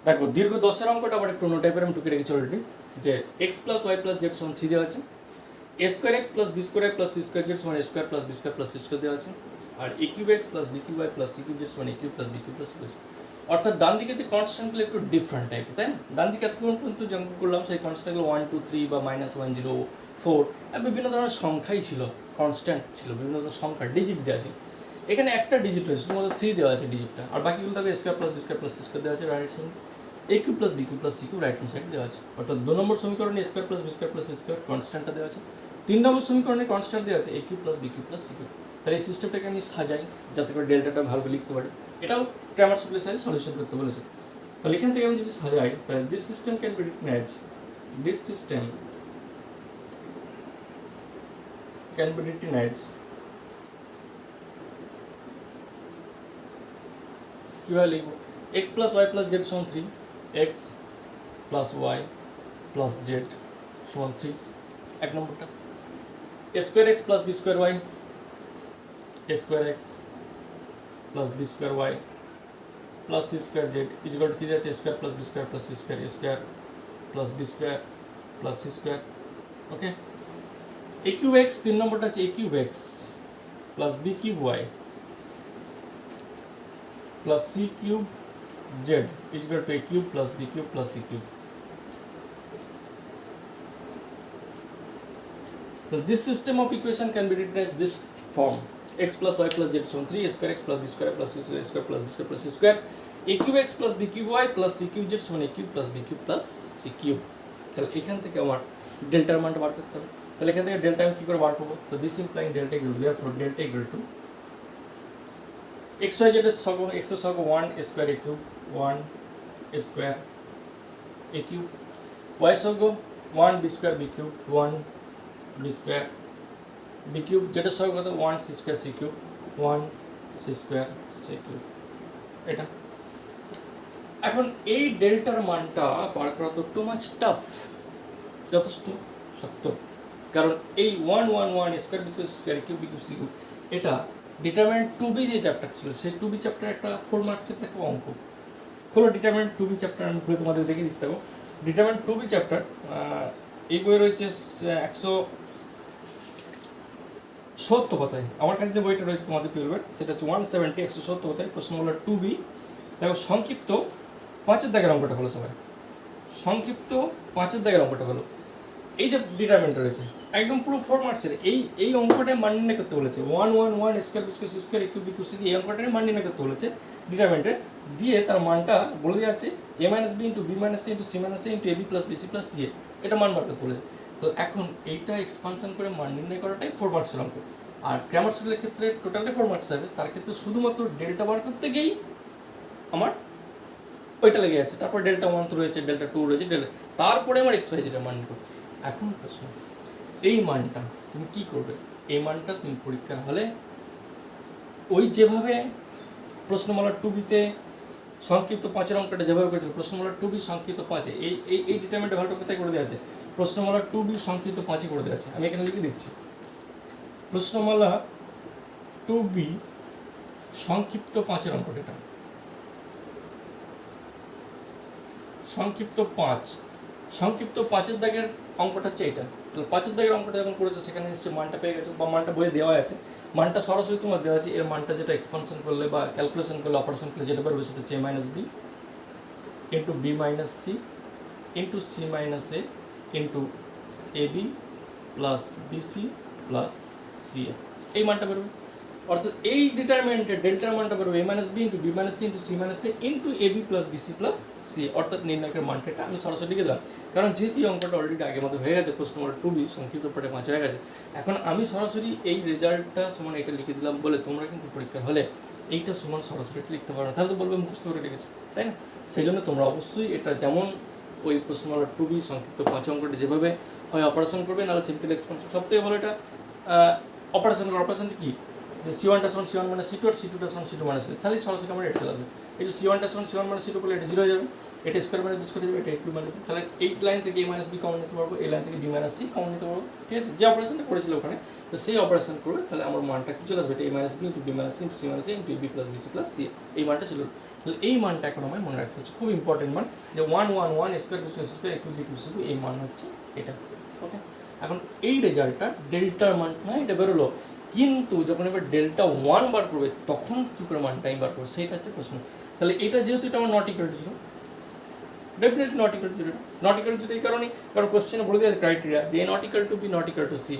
দেখো দীর্ঘ 10-এর অঙ্কটা আবার একটু অন্য টাইপের আমি টুকে রেখেছি অলরেডি, যে X plus Y plus Z সমান 3 দেওয়া আছে, A square X plus B square Y plus C square Z সমান A square plus B square plus C square দেওয়া আছে, আর A cube X plus B cube Y plus C cube Z সমান A cube plus B cube plus C cube. অর্থাৎ ডান দিকে যে কনস্ট্যান্টগুলো একটু ডিফারেন্ট টাইপ, তাই না? ডান দিকে এতক্ষণ পর্যন্ত যে অঙ্ক করলাম সেই কনস্ট্যান্টগুলো 1 2 3 বা -104 বিভিন্ন ধরনের সংখ্যাই ছিল, কনস্ট্যান্ট ছিল, বিভিন্ন ধরনের সংখ্যা ডিজিট দেওয়া ছিল। এখানে একটা ডিজিট রয়েছে, শুধুমাত্র 3 দেওয়া আছে ডিজিটটা, আর বাকিগুলো থাকে square plus B square plus C square দেওয়া আছে right side, A cube plus B cube plus C cube right hand side দেওয়া আছে। অর্থাৎ 2 নম্বর সমীকরণে square plus B square plus C square কনস্ট্যান্টটা দেওয়া আছে, 3 নম্বর সমীকরণে কনস্ট্যান্ট দেওয়া আছে A cube plus B cube plus C cube. তাহলে এই সিস্টেমটাকে আমি সাজাই যাতে করে ডেল্টাটা ভালো করে লিখতে পারি, এটাও ক্র্যামার রুলের সাহায্যে সলিউশন করতে বলেছে। তাহলে এখান থেকে আমি যদি সাজাই তাহলে this system can be written as, this system can be written as, কীভাবে লিখব? X plus Y plus Z সমান 3, X plus Y plus Z সমান 3 এক নম্বরটা, A square X plus B square Y, A square X plus B square Y plus C square Z equal to কী যাচ্ছে square plus B square plus C square, A square plus B square plus C square. Okay, A cube X 3 নম্বরটা আছে A cube X plus B cube Y plus C cube Z equal to A cube plus B cube plus C cube. So this system of equation can be written as this form: x plus y plus z equal 3, a square x plus b square plus c square plus b square plus c square, a cube x plus b cube y plus c cube z equal a cube plus b cube plus c cube. তাহলে এখান থেকে আমার ডেল্টার মানটা বার করতে হবে। তাহলে এখান থেকে ডেল্টা আমি কী করে বার করবো? তো this implying delta equal to delta equal to X Y Z এর সহগ, এক্স এর সহগ 1 a square a cube 1 a square a cube, y সহগ 1 b square b cube 1 b square b cube, যেটা সহগ কত 1 c square c cube 1 c square c cube। এটা এখন এই ডেল্টার মানটা বার করা তো টু মাচ টাফ, যথেষ্ট শক্ত, কারণ এই 1 1 1 square B square cube B cube C cube এটা ডিটারমিনেন্ট 2b যে চ্যাপ্টার ছিল সেই 2b চ্যাপ্টার একটা 4 মার্কসের একটা অঙ্ক। খোলো ডিটারমিনেন্ট 2b চ্যাপ্টার, আমি খুলে তোমাদের দেখিয়ে দিচ্ছি। দেখো ডিটারমিনেন্ট 2b চ্যাপ্টার এই বইয়ে রয়েছে 170 পাতায়, আমার কাছে যে বইটা রয়েছে তোমাদের 12-এর সেটা হচ্ছে 170 170 পাতায়, প্রশ্ন হলো 2b। দেখো সংক্ষিপ্ত 5-এর দাগের অঙ্কটা হলো, সবাই সংক্ষিপ্ত 5-এর দাগের অঙ্কটা হলো। এই যে ডিটারমিনেন্ট রয়েছে একদম পুরো 4 মার্কসের, এই অঙ্কটায় মান নির্ণয় করতে বলেছে 1 1 1 square B square C square A cube B cube C, এই অঙ্কটায় মান নির্ণয় করতে বলেছে ডিটারমিনেন্টে, দিয়ে তার মানটা বলে দেওয়া আছে A minus B into B minus C into C minus C into A B plus B C plus C A, এটা মান বার করতে বলেছে। তো এখন এইটা এক্সপানশন করে মান নির্ণয় করাটাই 4 মার্কসের অঙ্ক। আর গ্রামার স্কুলের ক্ষেত্রে টোটালি 4 মার্কস হবে, তার ক্ষেত্রে শুধুমাত্র ডেল্টা বার করতে গিয়েই আমার ওইটা লেগে যাচ্ছে, তারপর ডেল্টা 1 তো রয়েছে, ডেল্টা 2 রয়েছে, ডেল্টা, তারপরে আমার এক্স ওয়াই যেটা মান নিতে। এখন প্রশ্ন, এই মানটা তুমি কি করবে? এই মানটা তুমি পরীক্ষার হলে ওই যেভাবে প্রশ্নমালা 2বিতে সংক্ষিপ্ত 5-এর অঙ্কটা যেভাবে করেছিল, প্রশ্নমালা 2b সংক্ষিপ্ত 5-এ এই ডিটারমিনেন্টটা ভালো কোথায় করে দেওয়া আছে? প্রশ্নমালা 2b সংক্ষিপ্ত 5-এ করে দেওয়া আছে। আমি এখানে লিখে দিচ্ছি প্রশ্নমালা 2b সংক্ষিপ্ত 5-এর অঙ্কটা, এটা সংক্ষিপ্ত 5-এর দাগের অঙ্কটা হচ্ছে এটা। তো 5-এর দাগের অঙ্কটা যখন করেছো সেখানে নিশ্চয়ই মানটা পেয়ে গেছো, বা মানটা বইয়ে দেওয়া আছে, মানটা সরাসরি তোমার দেওয়া আছে। এর মানটা যেটা এক্সপানশন করলে বা ক্যালকুলেশন করলে অপারেশন করলে যেটা পারবে সেটা হচ্ছে A minus B into B minus C into C minus A into A B plus BC plus C A, এই মানটা বেরোবে। অর্থাৎ এই ডিটারমিনেন্টের ডেল্টার মানটা বেরোবে A minus B into B minus C into C minus A into A B plus BC plus C, অর্থাৎ নির্ণায়কের মানটা আমি সরাসরি লিখে দিলাম, কারণ যেহেতু অঙ্কটা অলরেডি আগের মতো হয়ে গেছে, প্রশ্ন নম্বর 2b সংক্ষিপ্ত পাঠে 5 হয়ে গেছে। এখন আমি সরাসরি এই রেজাল্টটা সমান এটা লিখে দিলাম বলে তোমরা কিন্তু পরীক্ষার হলে এইটা সমান সরাসরি লিখতে পারো না, তাহলে তো বলবে মুখস্থ করে লিখেছে, তাই না? সেই জন্য তোমরা অবশ্যই এটা যেমন ওই প্রশ্ন নম্বর 2b সংক্ষিপ্ত 5 অঙ্কটা যেভাবে হয় অপারেশন করবে, নাহলে সিম্পল এক্সপানশন। সবথেকে ভালো এটা অপারেশন করা। অপারেশনটা কি? যে C1টা সমান C1 মানে C2 আর C2টা সমান C2 মানে C, তাহলে সরাসরি আমার এটা চলে আসবে। এই যে C1টা সমান C1 মানে C2 করলে এটা 0 হয়ে যাবে, এটা স্কোয়ার মানে বি স্কোয়ার যাবে, এটা একটু মানে, তাহলে এই লাইন থেকে এ মাইনাস বি কমন নিতে পারবো, এই লাইন থেকে বি মাইনাস সি কমন নিতে পারবো, ঠিক আছে? যে অপারেশনটা করেছিল ওখানে, তো সেই অপারেশন করবে, তাহলে আমার মানটা কি চলে আসবে? এটা A minus B into B minus C into C minus A into B plus BC plus C, এই মানটা চলে। তাহলে এই মানটা এখন আমায় মনে রাখতে হচ্ছে, খুব ইম্পর্টেন্ট মান, যে 1 স্কোয়ার স্কোয়ার ইকুয়াল এই মান হচ্ছে এটা। ওকে, এখন এই রেজাল্টটা ডেল্টার মান না এটা বেরোলো, কিন্তু যখন এবার ডেল্টা 1 বার করবে তখন কী করে মানটা আমি বার করবো সেইটা হচ্ছে প্রশ্ন। তাহলে এটা যেহেতু এটা আমার not equal to 0, definitely not equal to 0, not equal to 0 এই কারণেই, কারণ কোশ্চেনে বলে দেওয়ার ক্রাইটেরিয়া যে not equal to B not equal to C,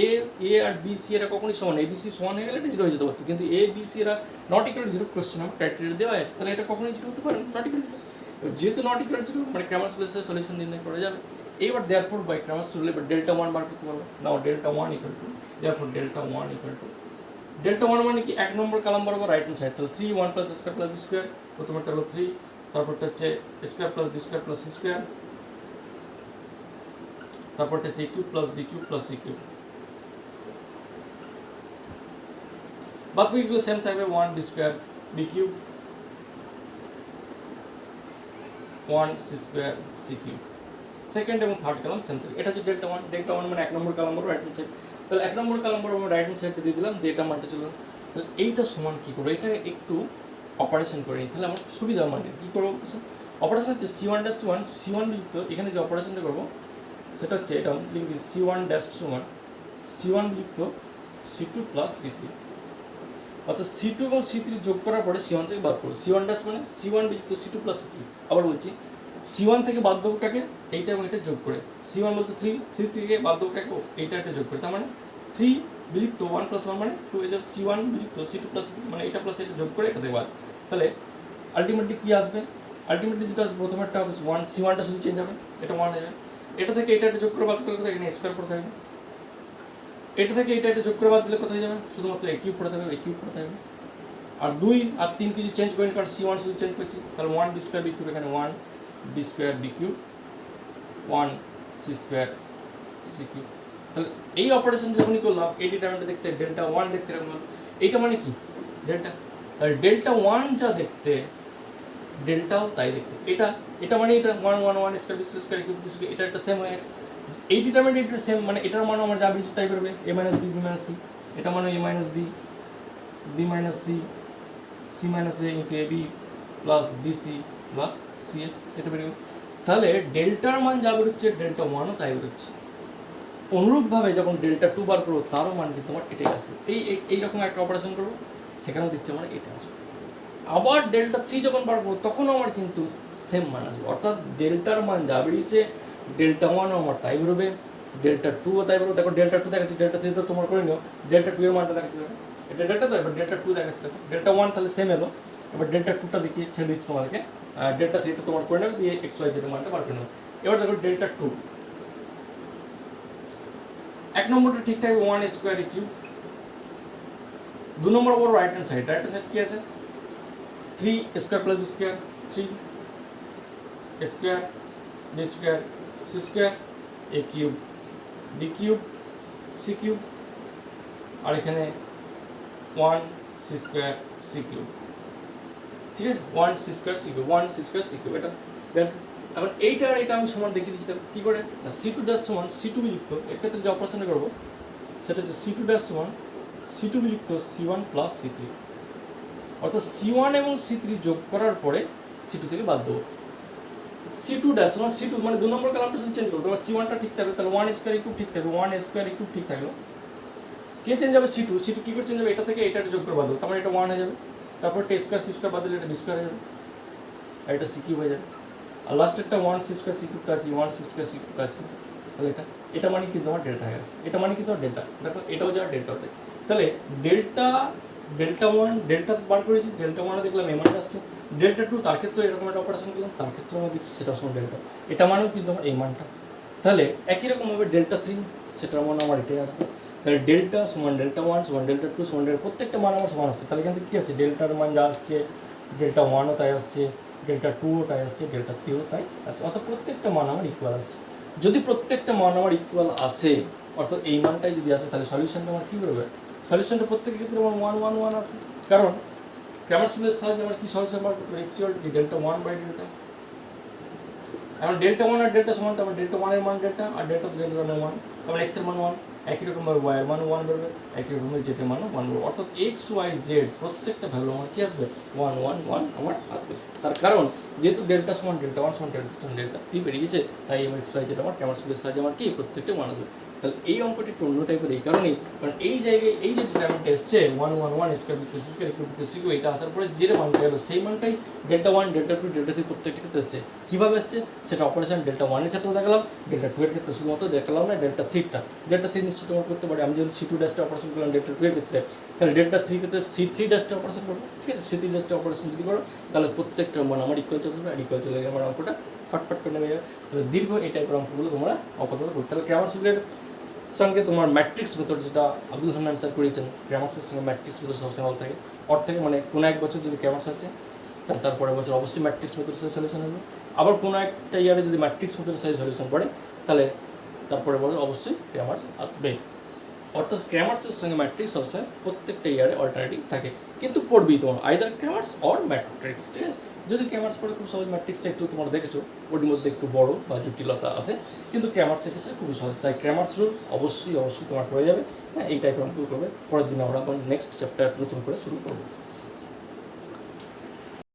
A আর বি সি এরা কখনই সমান, এ বি সি সমান হয়ে গেলে এটা 0 হয়ে যেতে পারতো, কিন্তু এ বি সি এরা নট ইকুয়াল টু 0 কোশ্চেন আমার ক্রাইটেরিয়া দেওয়া আছে, তাহলে এটা কখনোই 0 হতে পারে নট ইকুয়াল টু 0। যেহেতু নট ইকুয়াল টু 0 মানে ক্রামার্স রুলের সলিউশন নির্ণয় করা যাবে। এইবার দেয়ারফর বাই ক্রামার্স রুলে এবার ডেল্টা 1 বার করতে পারবো, now delta 1 equal to, therefore delta 1 equal to, delta 1 মানে কি 1 নম্বর কলাম বরাবর রাইট হ্যান্ড সাইড, তাহলে 3 1 plus square plus B square, প্রথমটা হলো 3, তারপরটা হচ্ছে square plus B square plus C square, তারপরটা হচ্ছে A cube plus B cube plus C cube, বাকিগুলো সেম থাকবে, 1 B square B cube 1 C square C cube. Second এবং থার্ড কলাম সেম থাকবে। এটা হচ্ছে ডেল্টা 1, ডেল্টা 1 মানে 1 নম্বর কলাম বরাবর রাইট হ্যান্ড সাইড, তাহলে 1 নম্বর কলাম বরাবর রাইট হ্যান্ড সাইডে দিয়ে দিলাম, দিয়ে এটা মানটা চলুন। তাহলে এইটা সমান কী করবো, এটা একটু অপারেশন করে নিই, তাহলে আমার সুবিধা মানে কী করবো, অপারেশন হচ্ছে C1 ড্যাশ C1 যুক্ত, এখানে যে অপারেশনটা করবো সেটা হচ্ছে এটা লিখবি C1 ড্যাশ সমান C1 যুক্ত C2 প্লাস C3, অর্থাৎ C2 এবং C3 যোগ করার পরে C1 থেকে বাদ করবো। C1 ড্যাশ মানে C1 যুক্ত C2 প্লাস C3। আবার বলছি, C1 থেকে বাদ দেবো কাকে, এইটা এবং এটা যোগ করে, C1 বলতে 3, 3 থেকে বাদ দেবো কাকে, এইটা একটা যোগ করে, তার মানে 3 বিযুক্ত 1 প্লাস 1 মানে 2, এই যে C1 বিযুক্ত C2 প্লাস মানে এটা প্লাস এটা যোগ করে এটা থেকে বাদ, তাহলে আলটিমেটলি কী আসবে, আলটিমেটলি যেটা আসবে প্রথমেরটা হবে 1, C1টা শুধু চেঞ্জ হবে, এটা 1 হয়ে যাবে, এটা থেকে এটা একটা যোগ করে বাদ করলে এখানে স্কোয়ার পড়ে থাকবে, এটা থেকে এটা যোগ করে বাদ দিলে কোথায় যাবে, শুধুমাত্র এ কিউব পড়ে থাকবে, এ কিউব পড়ে থাকবে, আর 2 আর 3 কিছু চেঞ্জ করেন কারণ C1 শুধু চেঞ্জ করছি, তাহলে 1 বি স্কোয়ার বি কিউব, এখানে 1 B square B cube 1 C square C cube. তাহলে এই অপারেশন যখনই করলাম এই ডিটারমিনেন্টটা দেখতে ডেল্টা 1 দেখতে রাখলাম, এইটা মানে কি ডেল্টা, তাহলে ডেল্টা 1 যা দেখতে ডেল্টাও তাই দেখতে, এটা মানে এটা 1 1 1 square B square cube B square, এটা একটা সেম হয়ে গেছে, এই ডিটারমিনেন্ট এটা সেম, মানে এটার মান আমার যা বেরিয়েছে তাই বেরোবে, A minus B B minus C, এটা মানে A minus B B minus C C minus A into A B plus B C plus C A, এটা বেরোবে। তাহলে ডেল্টার মান যা বেরোচ্ছে ডেল্টা 1ও তাই বেরোচ্ছে। অনুরূপভাবে যখন ডেল্টা 2 বার করবো তারও মান কিন্তু আমার এটাই আসবে, এইরকম একটা অপারেশন করবো সেখানেও দেখছি আমার এটা আসবে। আবার ডেল্টা 3 যখন বার করবো তখনও আমার কিন্তু সেম মান আসবে, অর্থাৎ ডেল্টার মান যা বেরিয়েছে ডেল্টা 1ও আমার তাই বেরোবে, ডেল্টা 2ও তাই বেরোবে। দেখো ডেল্টা 2 দেখাচ্ছি, ডেল্টা 3 তো তোমার করে নিও, ডেল্টা 2 এর মানটা দেখাচ্ছি, দেখো এটা ডেল্টা, তো এবার ডেল্টা 2 দেখাচ্ছি, দেখো ডেল্টা 1 তাহলে সেম এলো, এবার ডেল্টা 2টা দেখিয়ে ছেড়ে দিচ্ছি তোমাদেরকে, ডেল্টা 3 তো তোমার করে নেবে, দিয়ে এক্স ওয়াই জেড মানটা বার করে নেবে। এবার দেখো ডেল্টা 2, 1 নম্বরটা ঠিক থাকবে 1 স্কোয়ার কিউব, 2 নম্বর বড় রাইট হ্যান্ড সাইড কি আছে 3 square plus B square, 3 square B square C square A cube B cube C cube, আর এখানে 1 সি স্কোয়ার সি কিউব, ঠিক আছে 1 C square C cube, 1 C square C cube. এটা এখন এইটা আর এটা আমি সমান দেখিয়ে দিচ্ছি, কী করে না C2 ড্যাশ সমান C2 বিযুক্ত, এর ক্ষেত্রে যে অপারেশনটা করবো সেটা হচ্ছে C2 ড্যাশ সমান C2 বিযুক্ত C1 প্লাস C3, অর্থাৎ C1 এবং C3 যোগ করার পরে C2 থেকে বাদ দেবো। C2 ড্যাশ সমান C2 মানে 2 নম্বর কলামটা শুধু চেঞ্জ করবো, তোমার C1টা ঠিক থাকবে, তাহলে 1 স্কোয়ার কিউব ঠিক থাকবে, 1 স্কোয়ার কিউব ঠিক থাকলো, কে চেঞ্জ হবে C2 কী করে চেঞ্জ হবে, এটা থেকে এটা যোগ করে বাদ দেবো, তার মানে এটা 1 হয়ে যাবে, তারপর টি স্কোয়ার সি স্কোয়ার বাদ দিলে এটা বি স্কোয়ার হয়ে যাবে, আর এটা সি কিউব হয়ে যাবে, আর লাস্ট একটা 1 সি স্কোয়ার সি কিউব তো আছে, 1 সি স্কোয়ার সি কিউব তো আছে, তাহলে এটা মানে কিন্তু আমার ডেল্টা হয়ে গেছে, এটা মানে কিন্তু ডেল্টা, দেখো এটাও যাওয়ার ডেল্টা হতে, তাহলে ডেল্টা 1 ডেল্টা বার করেছি, ডেল্টা 1 দেখলাম এ মানটা আসছে, ডেল্টা 2 তার ক্ষেত্রে এরকম একটা অপারেশন করলাম, তার ক্ষেত্রে আমরা দেখছি সেটা সমান ডেল্টা, এটা মানেও কিন্তু আমার এই মানটা, তাহলে একই রকমভাবে ডেল্টা 3 সেটার মান আমার এটাই আসবে, তাহলে ডেল্টা সমান ডেল্টা 1 সমান ডেল্টা 2 সমান ডেল্টা, প্রত্যেকটা মান আমার সমান আসছে, তাহলে এখান থেকে কী আছে ডেল্টার মান যা আসছে ডেল্টা 1ও তাই আসছে, ডেল্টা 2ও তাই আসছে, ডেল্টা 3ও তাই আসছে, অর্থাৎ প্রত্যেকটা মান আমার ইকুয়াল আসছে। যদি প্রত্যেকটা মান আমার ইকুয়াল আসে, অর্থাৎ এই মানটাই যদি আসে, তাহলে সলিউশনটা আমার কী বেরোবে, সলিউশনটা প্রত্যেকের ক্ষেত্রে আমার 1 1 1 আসবে, কারণ ক্রামার্স রুলের সাহায্যে আমার কী সলিউশন বার করতে হবে, X equal to delta 1 by delta, এখন ডেল্টা 1 আর ডেল্টা সমান, তারপর ডেল্টা 1 এর মান ডেল্টা আর ডেল্টা 1 তারপর এক্স এর মান 1, একই রকমভাবে ওয়াইয়ের মানও 1 বেরোবে, একই রকমভাবে জেটের মানও 1 বেরোবে। অর্থাৎ এক্স ওয়াই জেড প্রত্যেকটা ভ্যালু আমার কী আসবে 1 1 1 আমার আসবে। তার কারণ যেহেতু ডেল্টা সমান ডেল্টা 1 সমান ডেল্টা 3 বেরিয়ে গেছে, তাই আমার এক্স ওয়াই জেড আমার ক্যামার স্কুলের সাহায্যে আমার কি প্রত্যেকটা 1 আসবে। তাহলে এই অঙ্কটি একটু অন্য টাইপের এই কারণেই, কারণ এই জায়গায় এই যে ডিটারমিনেন্টটা এসছে 1 1 1 square square square equal to CQ, এটা আসার পরে যে মানটা এলো সেই মানটাই ডেল্টা 1 ডেল্টা 2 ডেল্টা 3 প্রত্যেকটা ক্ষেত্রে এসছে। কীভাবে এসছে সেটা অপারেশন ডেল্টা 1 এর ক্ষেত্রে দেখালাম, ডেল্টা 2 এর ক্ষেত্রে শুধুমাত্র দেখালাম না ডেল্টা 3টা। ডেল্টা 3 নিশ্চয়ই তোমার করতে পারি, আমি যদি C2 ড্যাশটা অপারেশন করলাম ডেল্টা 2 এর ক্ষেত্রে, তাহলে ডেল্টা 3 ক্ষেত্রে C3 ড্যাশটা অপারেশন করবো, ঠিক আছে। C3 ড্যাশটা অপারেশন যদি করো তাহলে প্রত্যেকটা মান আমার ইকুয়াল চলে যাবে, আর ইকুয়াল চলে গেলে আমার অঙ্কটা ফটফট করে নেমে যাবে। তাহলে দীর্ঘ এই টাইপের অঙ্কগুলো তোমরা আপাতত করতে। তাহলে ক্রামার স্কুলের সঙ্গে তোমার ম্যাট্রিক্স মেথড, যেটা আব্দুল হান্নান স্যার করিয়েছেন, ক্রামার্সের সঙ্গে ম্যাট্রিক্স মেথড সবসময় ভালো থাকে। অর্থাৎ মানে কোনো এক বছর যদি ক্রামার্স আছে তাহলে তারপরের বছর অবশ্যই ম্যাট্রিক্স মেথডের সাথে সলিউশন আসবে। আবার কোনো একটা ইয়ারে যদি ম্যাট্রিক্স মেথডের সাথে সলিউশন পড়ে তাহলে তারপরে বছর অবশ্যই ক্রামার্স আসবে। অর্থাৎ ক্রামার্সের সঙ্গে ম্যাট্রিক্স সবসময় প্রত্যেকটা ইয়ারে অল্টারনেটিভ থাকে, কিন্তু পড়বি তোমার আইদার ক্রামার্স অর ম্যাট্রিক্স, ঠিক আছে। যদি ক্রামার্স পড়ে খুব সহজ, ম্যাট্রিক্সটা একটু তোমরা দেখেছো ওর মধ্যে একটু বড় বা জটিলতা আছে, কিন্তু ক্রামার্সের ক্ষেত্রে খুবই সহজ। তাই ক্রামার্স রুল অবশ্যই তোমার পড়ে যাবে। হ্যাঁ, এই টাইপের অঙ্ক করবে। পরের দিন আমরা নেক্সট চ্যাপ্টার নতুন করে শুরু করবো।